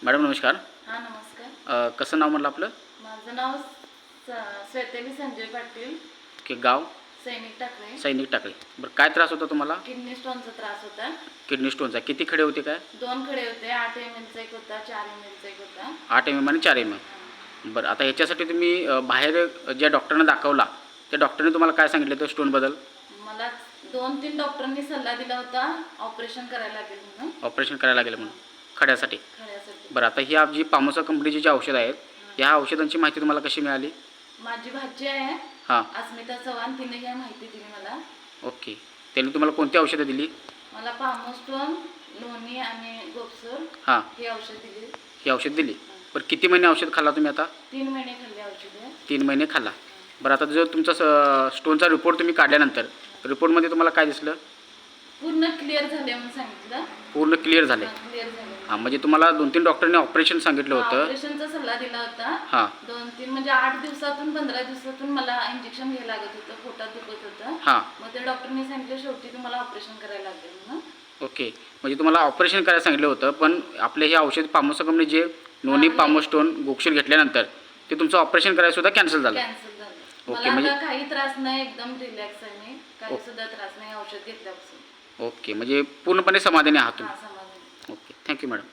Madam नमस्कार. हां नमस्कार. कसं नाव म्हटलं आपलं? माझं नाव श्वेतेली संजय पाटील. की गाव? सैनिक टाकळे. सैनिक टाकळे. बरं, काय त्रास होता तुम्हाला? किडनी स्टोनचा त्रास होता. किडनी स्टोनचा. किती खडे होते काय? 2 खडे होते. 8 ml एक होता, 4 ml एक होता. 8 mm आणि 4 mm. बरं, आता ह्याच्यासाठी तुम्ही बाहेर ज्या डॉक्टरांना दाखवला त्या डॉक्टरने तुम्हाला काय सांगितलं तर स्टोनबद्दल? मला 2-3 डॉक्टरांनी सल्ला दिला होता ऑपरेशन करायला लागेल म्हणून. ऑपरेशन करायला लागेल म्हणून खड्यासाठी. खड्यासाठी. बरं, आता ही जी पामोसा कंपनीची जी औषधं आहेत या औषधांची माहिती तुम्हाला कशी मिळाली? माझी भाची आहे हां. अस्मिता चव्हाण, तिने ही माहिती दिली मला. ओके. त्यांनी तुम्हाला कोणती औषधं दिली? मला पामोस्टोन, लोणी आणि गोपसूर हां, ही औषध दिली. ही औषध दिली. बरं, किती महिने औषध खाल्ला तुम्ही आता? 3 महिने खाल्ली औषधं. 3 महिने खाल्ला. बरं, आता जो तुमचा स्टोनचा रिपोर्ट तुम्ही काढल्यानंतर रिपोर्टमध्ये तुम्हाला काय दिसलं? पूर्ण क्लिअर झाले म्हणून सांगितलं. पूर्ण क्लिअर झाले. क्लिअर झाले. हां, म्हणजे तुम्हाला 2-3 डॉक्टरांनी ऑपरेशन सांगितलं होतं. ऑपरेशनचा सल्ला दिला होता. हां. 2-3 म्हणजे 8 दिवसातून 15 दिवसातून मला इंजेक्शन घ्यायला लागत होतं, पोटात दुखत होतं. हां. मग ते डॉक्टरनी सांगितलं शेवटी तुम्हाला ऑपरेशन करायला लागेल म्हणून. ओके. म्हणजे तुम्हाला ऑपरेशन करायला सांगितलं होतं, पण आपले हे औषध पामोसा कंपनी जे नोनी पामोस्टोन गोक्षीर घेतल्यानंतर ते तुमचं ऑपरेशन करायला सुद्धा कॅन्सल झालं. कॅन्सल झालं. ओके. मला आता काही त्रास नाही, एकदम रिलॅक्स आहे मी. काही सुद्धा त्रास नाही औषध घेतल्यापासून. ओके, म्हणजे पूर्णपणे समाधानी आहात तुम्ही. हां, समाधान. Okay, thank you madam.